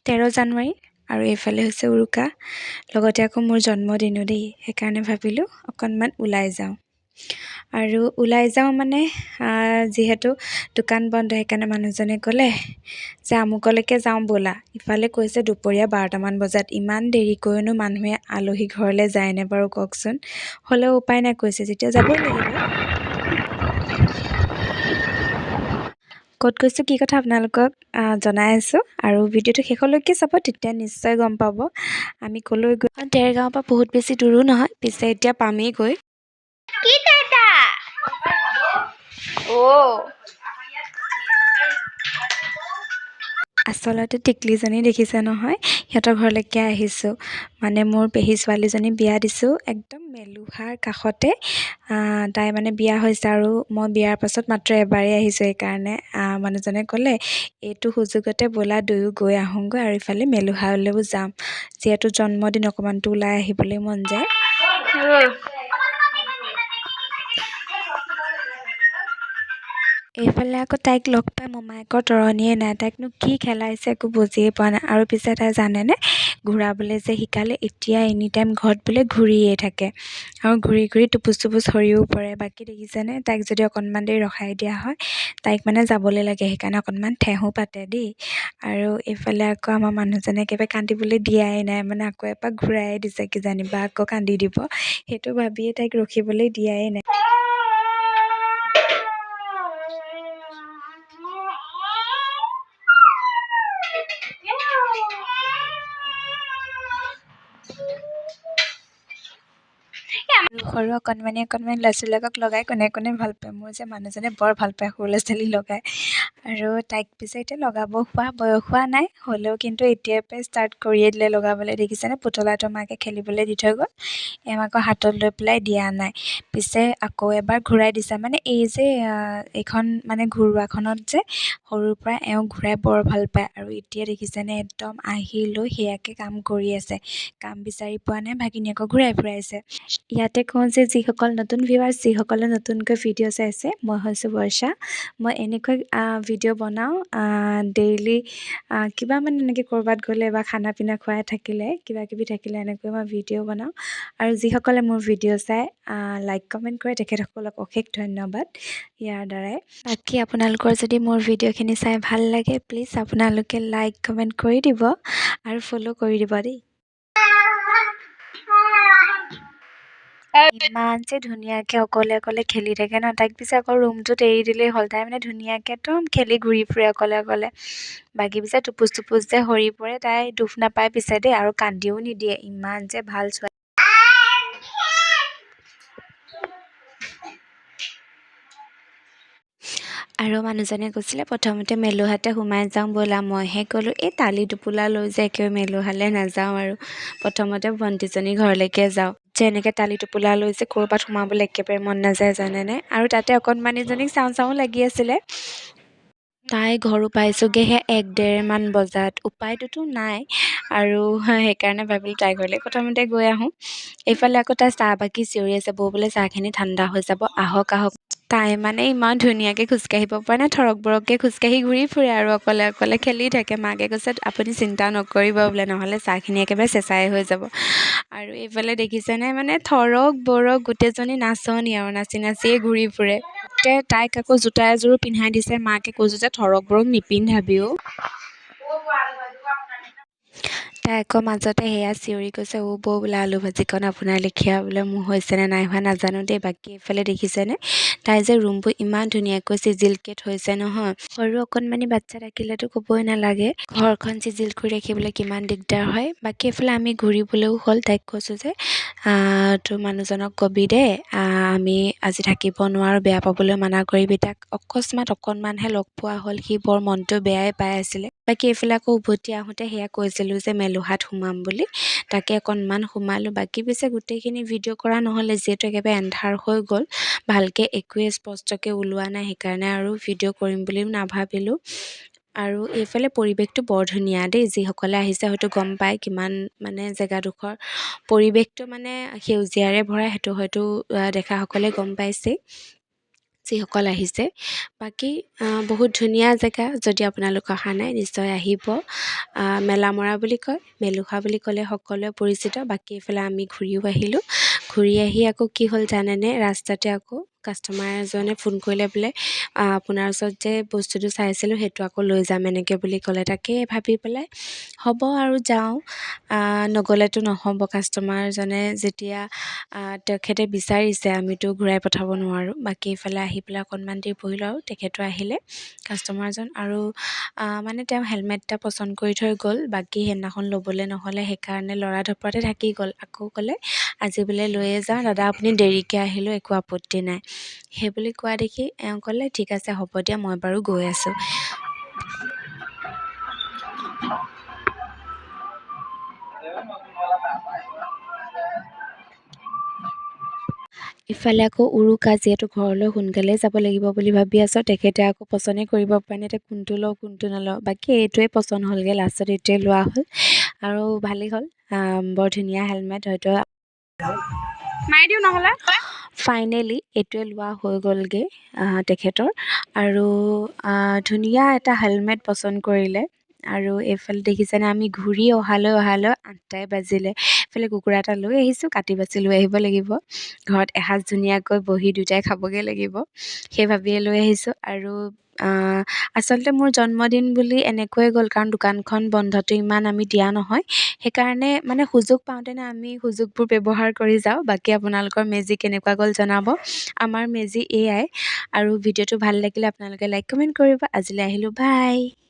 13 জানুৱাৰী আৰু এইফালে হৈছে উৰুকা লগতে আকৌ মোৰ জন্মদিনো দেই সেইকাৰণে ভাবিলোঁ অকণমান ওলাই যাওঁ আৰু ওলাই যাওঁ মানে যিহেতু দোকান বন্ধ সেইকাৰণে মানুহজনে ক'লে যে আমুকলৈকে যাওঁ ব'লা ইফালে কৈছে দুপৰীয়া 12টামান বজাত ইমান দেৰিকৈনো মানুহে আলহী ঘৰলৈ যায়নে বাৰু কওকচোন হ'লেও উপায় নাই কৈছে যেতিয়া যাবই লাগিব ক'ত গৈছোঁ কি কথা আপোনালোকক জনাই আছোঁ আৰু ভিডিঅ'টো শেষলৈকে চাব তেতিয়া নিশ্চয় গম পাব আমি ক'লৈ গৈ দেৰগাঁৱৰ পৰা বহুত বেছি দূৰো নহয় পিছে এতিয়া পামেই গৈ কি দাদা আচলতে টিকলিজনী দেখিছে নহয় সিহঁতৰ ঘৰলৈকে আহিছোঁ মানে মোৰ পেহী ছোৱালীজনী বিয়া দিছোঁ একদম মেলুহাৰ কাষতে তাই মানে বিয়া হৈছে আৰু মই বিয়াৰ পাছত মাত্ৰ এবাৰেই আহিছোঁ সেইকাৰণে মানুহজনে ক'লে এইটো সুযোগতে ব'লা দুয়ো গৈ আহোঁগৈ আৰু ইফালে মেলুহালৈও যাম যিহেতু জন্মদিন অকণমানতো ওলাই আহিবলৈ মন যায় এইফালে আকৌ তাইক লগ পাই মমায়েকৰ তৰণিয়ে নাই তাইকনো কি খেলাইছে একো বুজিয়ে পোৱা নাই আৰু পিছে তাই জানেনে ঘূৰাবলৈ যে শিকালে এতিয়া এনি টাইম ঘৰত বোলে ঘূৰিয়ে থাকে আৰু ঘূৰি ঘূৰি টুপুচ টুপুচ সৰিও পৰে বাকী দেখিছেনে তাইক যদি অকণমান দেৰি ৰখাই দিয়া হয় তাইক মানে যাবলৈ লাগে সেইকাৰণে অকণমান ঠেহো পাতে দেই আৰু এইফালে আকৌ আমাৰ মানুহজনে একেবাৰে কান্দিবলৈ দিয়াই নাই মানে আকৌ এপাক ঘূৰাই দিছে কিজানিবা আকৌ কান্দি দিব সেইটো ভাবিয়ে তাইক ৰখিবলৈ দিয়াই নাই সৰু অকণমানি ল'ৰা ছোৱালীবিলাকক লগাই কোনে কোনে ভাল পায় মোৰ যে মানুহজনে বৰ ভাল পায় সৰু ল'ৰা ছোৱালী লগাই আৰু তাইক পিছে এতিয়া লগাব হোৱা বয়স হোৱা নাই হ'লেও কিন্তু এতিয়াৰ পৰাই ষ্টাৰ্ট কৰিয়ে দিলে লগাবলৈ দেখিছেনে পুতলাটোৰ মাকে খেলিবলৈ দি থৈ গ'ল এমাকৰ হাতত লৈ পেলাই দিয়া নাই পিছে আকৌ এবাৰ ঘূৰাই দিছে মানে এই যে এইখন মানে ঘূৰোৱাখনত যে সৰুৰ পৰা এওঁ ঘূৰাই বৰ ভাল পায় আৰু এতিয়া দেখিছেনে একদম আহি লৈ সেয়াকে কাম কৰি আছে কাম বিচাৰি পোৱা নাই ভাগিনীয়েকক ঘূৰাই ফুৰাইছে ইয়াতে কওঁ যে যিসকল নতুন ভিউৱাৰ্ছ যিসকলে নতুনকৈ ভিডিঅ' চাইছে মই হৈছোঁ বৰ্ষা মই এনেকৈ ভিডিঅ' বনাওঁ ডেইলি কিবা মানে এনেকৈ ক'ৰবাত গ'লে বা খানা পিনা খুৱাই থাকিলে কিবা কিবি থাকিলে এনেকৈ মই ভিডিঅ' বনাওঁ আৰু যিসকলে মোৰ ভিডিঅ' চাই লাইক কমেণ্ট কৰে তেখেতসকলক অশেষ ধন্যবাদ ইয়াৰ দ্বাৰাই বাকী আপোনালোকৰ যদি মোৰ ভিডিঅ'খিনি চাই ভাল লাগে প্লিজ আপোনালোকে লাইক কমেণ্ট কৰি দিব আৰু ফ'ল' কৰি দিব দেই ইমান যে ধুনীয়াকৈ অকলে অকলে খেলি থাকে ন তাইক পিছে আকৌ ৰুমটোত এৰি দিলেই হ'ল তাই মানে ধুনীয়াকৈ একদম খেলি ঘূৰি ফুৰে অকলে অকলে বাকী পিছে টুপুচ টুপুচ যে সৰি পৰে তাই দুখ নাপায় পিছে দেই আৰু কান্দিও নিদিয়ে ইমান যে ভাল ছোৱালী আৰু মানুহজনে কৈছিলে প্ৰথমতে মেলুহাতে সোমাই যাওঁ ব'লা মইহে ক'লোঁ এই তালি টোপোলা লৈ যে একেবাৰে মেলুহালে নাযাওঁ আৰু প্ৰথমতে ভণ্টিজনী ঘৰলৈকে যাওঁ যে এনেকৈ তালি টোপোলা লৈ যে ক'ৰবাত সোমাবলৈ একেবাৰে মন নাযায় জানেনে আৰু তাতে অকণমানিজনীক চাওঁ চাওঁ লাগি আছিলে তাই ঘৰো পাইছোঁগৈহে 1-1:30 বজাত উপায়টোতো নাই আৰু সেইকাৰণে ভাবিলোঁ তাই ঘৰলৈ প্ৰথমতে গৈ আহোঁ এইফালে আকৌ তাই চাহ বাকী চিঞৰি আছে বৌ বোলে চাহখিনি ঠাণ্ডা হৈ যাব আহক আহক তাই মানে ইমান ধুনীয়াকৈ খোজকাঢ়িব পৰা নাই থৰক বৰককৈ খোজকাঢ়ি ঘূৰি ফুৰে আৰু অকলে অকলে খেলি থাকে মাকে কৈছে আপুনি চিন্তা নকৰিব বোলে নহ'লে চাহখিনি একেবাৰে চেঁচাই হৈ যাব আৰু এইফালে দেখিছেনে মানে থৰক বৰক গোটেইজনী নাচনি আৰু নাচি নাচিয়ে ঘূৰি ফুৰে তাইক আকৌ জোতা এযোৰো পিন্ধাই দিছে মাকে কৈছোঁ যে থৰক বৰক নিপিন্ধাবিও তাই আকৌ মাজতে সেয়া চিঞৰি কৈছে বৌ বোলে আলু ভাজিকণ আপোনাৰ লেখীয়া বোলে মোৰ হৈছেনে নাই হোৱা নাজানো দেই বাকী এইফালে দেখিছেনে তাই যে ৰুমবোৰ ইমান ধুনীয়াকৈ চিজিলকৈ থৈছে নহয় সৰু অকণমানি বাচ্ছা থাকিলেতো ক'বই নালাগে ঘৰখন চিজিল কৰি ৰাখিবলৈ কিমান দিগদাৰ হয় বাকী এইফালে আমি ঘূৰিবলৈও হ'ল তাইক কৈছোঁ যে তোৰ মানুহজনক কবি দে আমি আজি থাকিব নোৱাৰোঁ বেয়া পাবলৈ মানা কৰিবি তাক অকস্মাত অকণমানহে লগ পোৱা হ'ল সি বৰ মনটো বেয়াই পাই আছিলে বাকী এইফালে আকৌ উভতি আহোঁতে সেয়া কৈছিলোঁ যে মেলুহাত সোমাম বুলি তাকে অকণমান সোমালোঁ বাকী পিছে গোটেইখিনি ভিডিঅ' কৰা নহ'লে যিহেতু একেবাৰে এন্ধাৰ হৈ গ'ল ভালকৈ একোৱে স্পষ্টকৈ ওলোৱা নাই সেইকাৰণে আৰু ভিডিঅ' কৰিম বুলিও নাভাবিলোঁ আৰু এইফালে পৰিৱেশটো বৰ ধুনীয়া দেই যিসকলে আহিছে হয়তো গম পায় কিমান মানে জেগাডোখৰ পৰিৱেশটো মানে সেউজীয়াৰে ভৰা সেইটো হয়তো দেখাসকলে গম পাইছেই যিসকল আহিছে বাকী বহুত ধুনীয়া জেগা যদি আপোনালোক অহা নাই নিশ্চয় আহিব মেলামৰা বুলি কয়, মেলুখা বুলি ক'লে সকলোৱে পৰিচিত। বাকী এইফালে আমি ঘূৰিও আহিলোঁ। ঘূৰি আহি আকৌ কি হ'ল জানেনে, ৰাস্তাতে আকৌ কাষ্টমাৰ এজনে ফোন কৰিলে বোলে আপোনাৰ ওচৰত যে বস্তুটো চাইছিলোঁ সেইটো আকৌ লৈ যাম এনেকৈ বুলি ক'লে। তাকে ভাবি পেলাই হ'ব আৰু যাওঁ, নগ'লেতো নহ'ব। কাষ্টমাৰজনে যেতিয়া তেখেতে বিচাৰিছে আমিতো ঘূৰাই পঠাব নোৱাৰোঁ। বাকী ইফালে আহি পেলাই অকণমান দেৰি বহিলোঁ আৰু তেখেতো আহিলে কাষ্টমাৰজন। আৰু মানে তেওঁ হেলমেট এটা পচন্দ কৰি থৈ গ'ল। বাকী সেইদিনাখন ল'বলৈ নহ'লে, সেইকাৰণে লৰা ধপৰতে থাকি গ'ল। আকৌ ক'লে আজি বোলে লৈয়ে যাওঁ দাদা, আপুনি দেৰিকৈ আহিলেও একো আপত্তি নাই। সেই বুলি কোৱা দেখি এওঁ ক'লে ঠিক আছে হ'ব দিয়া, মই বাৰু গৈ আছোঁ। ইফালে আকৌ উৰুকা, যিহেতু ঘৰলৈ সোনকালেই যাব লাগিব বুলি ভাবি আছোঁ। তেখেতে আকৌ পচন্দেই কৰিব পৰা নাই, এতিয়া কোনটো লওঁ কোনটো নলওঁ। বাকী এইটোৱে পচন্দ হ'লগৈ, লাষ্টত এইটোৱে লোৱা হ'ল আৰু ভালেই হ'ল। বৰ ধুনীয়া হেলমেট, হয়তো মাৰি দিওঁ নহ'লে। ফাইনেলি এইটোৱে লোৱা হৈ গ'লগৈ তেখেতৰ। আৰু ধুনীয়া এটা হেলমেট পচন্দ কৰিলে। আৰু এইফালে দেখিছেনে, আমি ঘূৰি অহালৈ 8টাই বাজিলে। এইফালে কুকুৰা এটা লৈ আহিছোঁ, কাটি বাছি লৈ আহিব লাগিব। ঘৰত এসাঁজ ধুনীয়াকৈ বহি দুটাই খাবগৈ লাগিব, সেই ভাবিয়ে লৈ আহিছোঁ। আৰু আচলতে মোৰ জন্মদিন বুলি এনেকৈয়ে গ'ল, কাৰণ দোকানখন বন্ধটো ইমান আমি দিয়া নহয়। সেইকাৰণে মানে সুযোগ পাওঁতেনে আমি সুযোগবোৰ ব্যৱহাৰ কৰি যাওঁ। বাকী আপোনালোকৰ মেজি কেনেকুৱা গ'ল জনাব। আমাৰ মেজি এয়াই। আৰু ভিডিঅ'টো ভাল লাগিলে আপোনালোকে লাইক কমেণ্ট কৰিব। আজিলৈ আহিলোঁ, বাই।